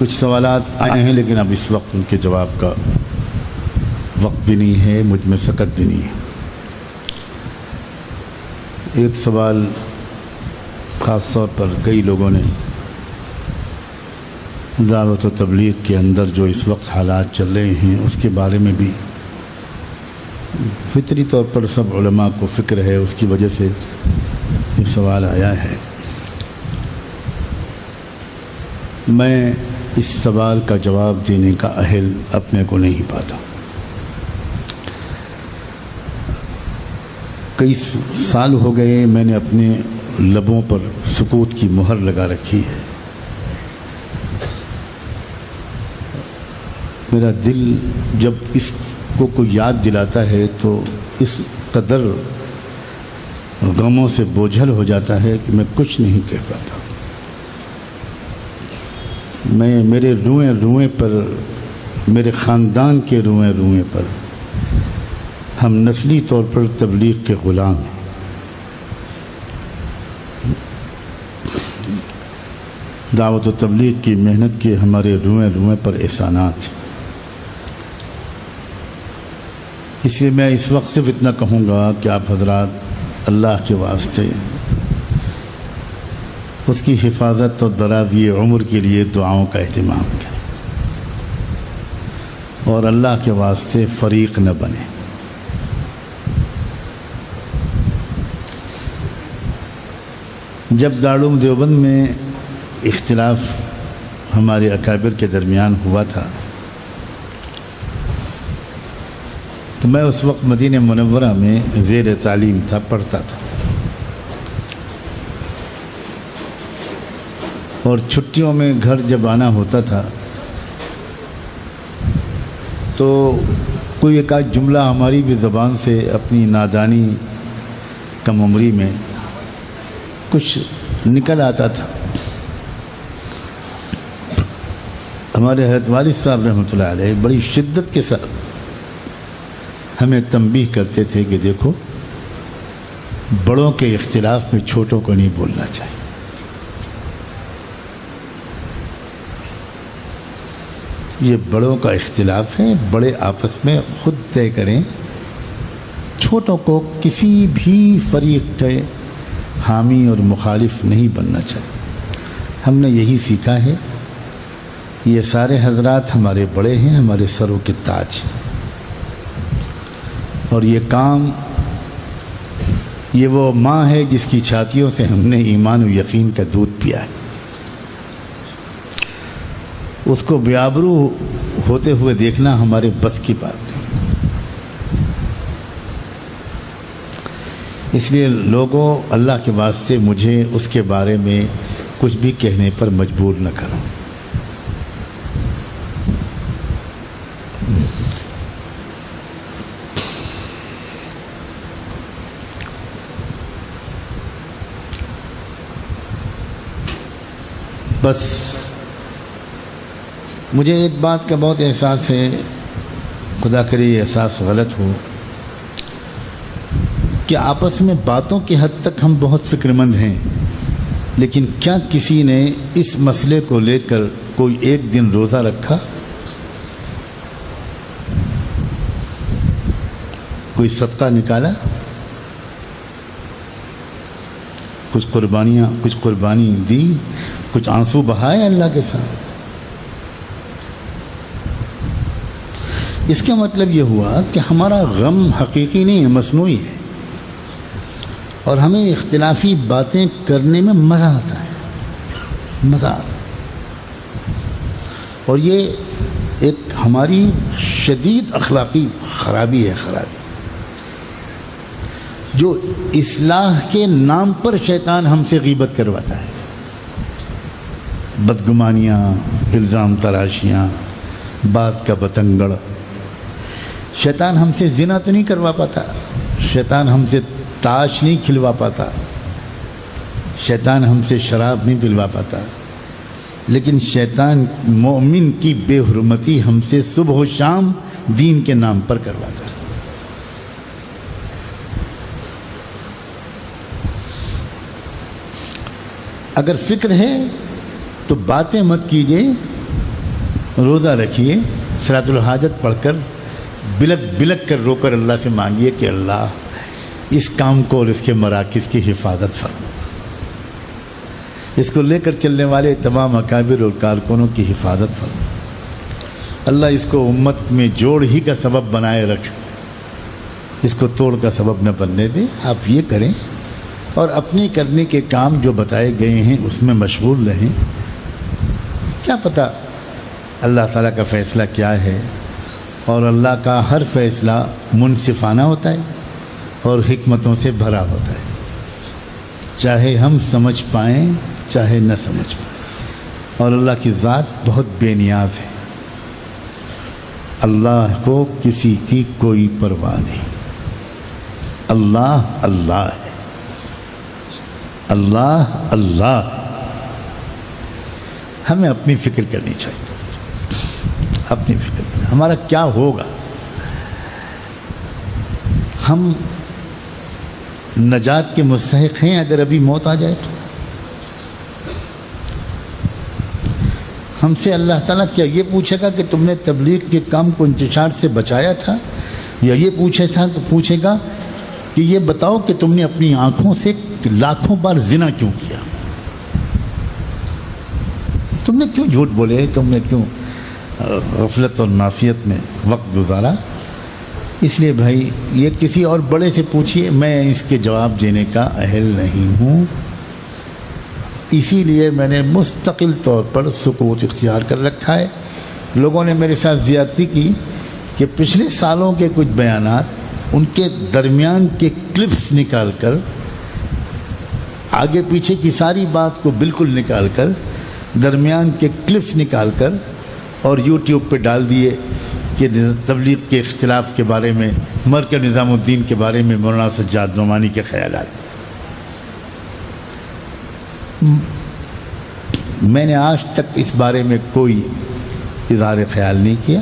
کچھ سوالات آئے ہیں لیکن اب اس وقت ان کے جواب کا وقت بھی نہیں ہے، مجھ میں سکت بھی نہیں ہے۔ ایک سوال خاص طور پر کئی لوگوں نے دعوت و تبلیغ کے اندر جو اس وقت حالات چل رہے ہیں اس کے بارے میں بھی فطری طور پر سب علماء کو فکر ہے، اس کی وجہ سے یہ سوال آیا ہے۔ میں اس سوال کا جواب دینے کا اہل اپنے کو نہیں پاتا۔ کئی سال ہو گئے میں نے اپنے لبوں پر سکوت کی مہر لگا رکھی ہے۔ میرا دل جب اس کو کوئی یاد دلاتا ہے تو اس قدر غموں سے بوجھل ہو جاتا ہے کہ میں کچھ نہیں کہہ پاتا۔ میں میرے روئیں روئیں پر، میرے خاندان کے روئیں روئیں پر ہم نسلی طور پر تبلیغ کے غلام ہیں۔ دعوت و تبلیغ کی محنت کے ہمارے روئیں روئیں پر احسانات ہیں۔ اس لیے میں اس وقت صرف اتنا کہوں گا کہ آپ حضرات اللہ کے واسطے اس کی حفاظت اور درازی عمر کے لیے دعاؤں کا اہتمام کریں اور اللہ کے واسطے فریق نہ بنے۔ جب دارالعلوم دیوبند میں اختلاف ہمارے اکابر کے درمیان ہوا تھا تو میں اس وقت مدینہ منورہ میں زیر تعلیم تھا، پڑھتا تھا، اور چھٹیوں میں گھر جب آنا ہوتا تھا تو کوئی ایک آدھ جملہ ہماری بھی زبان سے اپنی نادانی کم عمری میں کچھ نکل آتا تھا۔ ہمارے حضرت والد صاحب رحمۃ اللہ علیہ بڑی شدت کے ساتھ ہمیں تنبیہ کرتے تھے کہ دیکھو، بڑوں کے اختلاف میں چھوٹوں کو نہیں بولنا چاہیے۔ یہ بڑوں کا اختلاف ہے، بڑے آپس میں خود طے کریں، چھوٹوں کو کسی بھی فریق کے حامی اور مخالف نہیں بننا چاہیے۔ ہم نے یہی سیکھا ہے۔ یہ سارے حضرات ہمارے بڑے ہیں، ہمارے سروں کے تاج ہیں، اور یہ کام، یہ وہ ماں ہے جس کی چھاتیوں سے ہم نے ایمان و یقین کا دودھ پیا ہے۔ اس کو بیابرو ہوتے ہوئے دیکھنا ہمارے بس کی بات نہیں۔ اس لیے لوگوں، اللہ کے واسطے مجھے اس کے بارے میں کچھ بھی کہنے پر مجبور نہ کرو۔ بس مجھے ایک بات کا بہت احساس ہے، خدا کرے یہ احساس غلط ہو، کہ آپس میں باتوں کی حد تک ہم بہت فکر مند ہیں، لیکن کیا کسی نے اس مسئلے کو لے کر کوئی ایک دن روزہ رکھا؟ کوئی صدقہ نکالا؟ کچھ قربانی دی؟ کچھ آنسو بہائے اللہ کے ساتھ؟ اس کا مطلب یہ ہوا کہ ہمارا غم حقیقی نہیں ہے، مصنوعی ہے، اور ہمیں اختلافی باتیں کرنے میں مزہ آتا ہے، مزہ آتا ہے، اور یہ ایک ہماری شدید اخلاقی خرابی ہے، جو اصلاح کے نام پر شیطان ہم سے غیبت کرواتا ہے۔ بدگمانیاں، الزام تراشیاں، بات کا بتنگڑ۔ شیطان ہم سے زنا تو نہیں کروا پاتا، شیطان ہم سے تاش نہیں کھلوا پاتا، شیطان ہم سے شراب نہیں پلوا پاتا، لیکن شیطان مومن کی بے حرمتی ہم سے صبح و شام دین کے نام پر کرواتا ہے۔ اگر فکر ہے تو باتیں مت کیجیے، روزہ رکھیے، صلاۃ الحاجت پڑھ کر بلک بلک کر رو کر اللہ سے مانگیے کہ اللہ اس کام کو اور اس کے مراکز کی حفاظت فرما، اس کو لے کر چلنے والے تمام اکابر اور کارکنوں کی حفاظت فرما، اللہ اس کو امت میں جوڑ ہی کا سبب بنائے رکھ، اس کو توڑ کا سبب نہ بننے دے۔ آپ یہ کریں اور اپنی کرنے کے کام جو بتائے گئے ہیں اس میں مشغول رہیں۔ کیا پتہ اللہ تعالیٰ کا فیصلہ کیا ہے، اور اللہ کا ہر فیصلہ منصفانہ ہوتا ہے اور حکمتوں سے بھرا ہوتا ہے، چاہے ہم سمجھ پائیں چاہے نہ سمجھ پائیں، اور اللہ کی ذات بہت بے نیاز ہے۔ اللہ کو کسی کی کوئی پرواہ نہیں، اللہ اللہ ہے، اللہ اللہ ہے۔ ہمیں اپنی فکر کرنی چاہیے، اپنی فکر کریں ہمارا کیا ہوگا۔ ہم نجات کے مستحق ہیں اگر ابھی موت آ جائے تو؟ ہم سے اللہ تعالیٰ کیا یہ پوچھے گا کہ تم نے تبلیغ کے کام کو انتشار سے بچایا تھا، یا یہ پوچھے گا کہ یہ بتاؤ کہ تم نے اپنی آنکھوں سے لاکھوں بار زنا کیوں کیا، تم نے کیوں جھوٹ بولے، تم نے کیوں غفلت اور معصیت میں وقت گزارا؟ اس لیے بھائی یہ کسی اور بڑے سے پوچھیے، میں اس کے جواب دینے کا اہل نہیں ہوں۔ اسی لیے میں نے مستقل طور پر سکوت اختیار کر رکھا ہے۔ لوگوں نے میرے ساتھ زیادتی کی کہ پچھلے سالوں کے کچھ بیانات ان کے درمیان کے کلپس نکال کر، آگے پیچھے کی ساری بات کو بالکل نکال کر، درمیان کے کلپس نکال کر اور یوٹیوب پہ ڈال دیے کہ تبلیغ کے اختلاف کے بارے میں، مرکز نظام الدین کے بارے میں مولانا سجاد نعمانی کے خیالات۔ میں نے آج تک اس بارے میں کوئی اظہار خیال نہیں کیا،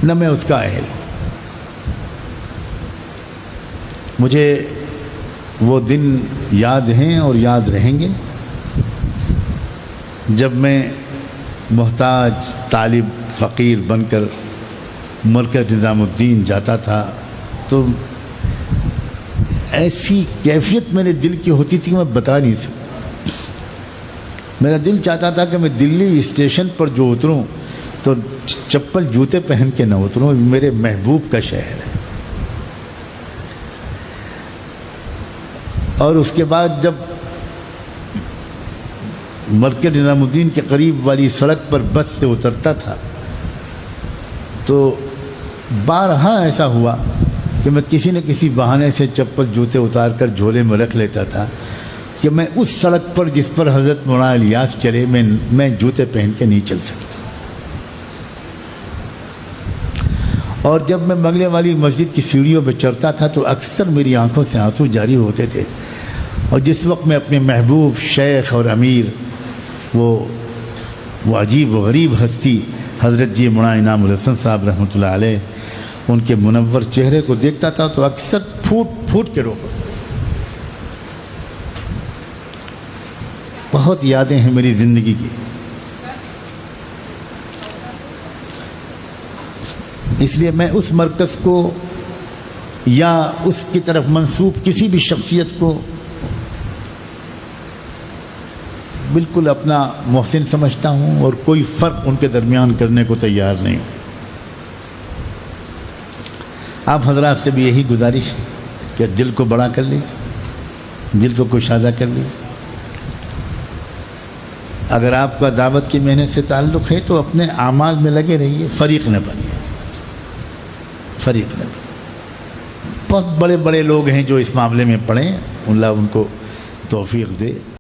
نہ میں اس کا اہل ہوں۔ مجھے وہ دن یاد ہیں اور یاد رہیں گے جب میں محتاج طالب فقیر بن کر مرکز نظام الدین جاتا تھا، تو ایسی کیفیت میرے دل کی ہوتی تھی کہ میں بتا نہیں سکتا۔ میرا دل چاہتا تھا کہ میں دلی اسٹیشن پر جو اتروں تو چپل جوتے پہن کے نہ اتروں، میرے محبوب کا شہر ہے۔ اور اس کے بعد جب مرکز نظام الدین کے قریب والی سڑک پر بس سے اترتا تھا تو بارہا ایسا ہوا کہ میں کسی نہ کسی بہانے سے چپل جوتے اتار کر جھولے میں رکھ لیتا تھا کہ میں اس سڑک پر جس پر حضرت مولانا الیاس چلے میں جوتے پہن کے نہیں چل سکتا۔ اور جب میں بنگلے والی مسجد کی سیڑھیوں پہ چڑھتا تھا تو اکثر میری آنکھوں سے آنسو جاری ہوتے تھے، اور جس وقت میں اپنے محبوب شیخ اور امیر وہ عجیب و غریب ہستی حضرت جی مولانا انعام الحسن صاحب رحمۃ اللہ علیہ، ان کے منور چہرے کو دیکھتا تھا تو اکثر پھوٹ پھوٹ کے رو پڑتا۔ بہت یادیں ہیں میری زندگی کی، اس لیے میں اس مرکز کو یا اس کی طرف منسوب کسی بھی شخصیت کو بالکل اپنا محسن سمجھتا ہوں، اور کوئی فرق ان کے درمیان کرنے کو تیار نہیں ہوں۔ آپ حضرات سے بھی یہی گزارش ہے کہ دل کو بڑا کر لیجیے، دل کو کشادہ کر لیجیے۔ اگر آپ کا دعوت کی محنت سے تعلق ہے تو اپنے اعمال میں لگے رہیے، فریق نہ بنیے، فریق نہ بنیے۔ بہت بڑے بڑے لوگ ہیں جو اس معاملے میں پڑھیں، اللہ ان کو توفیق دے۔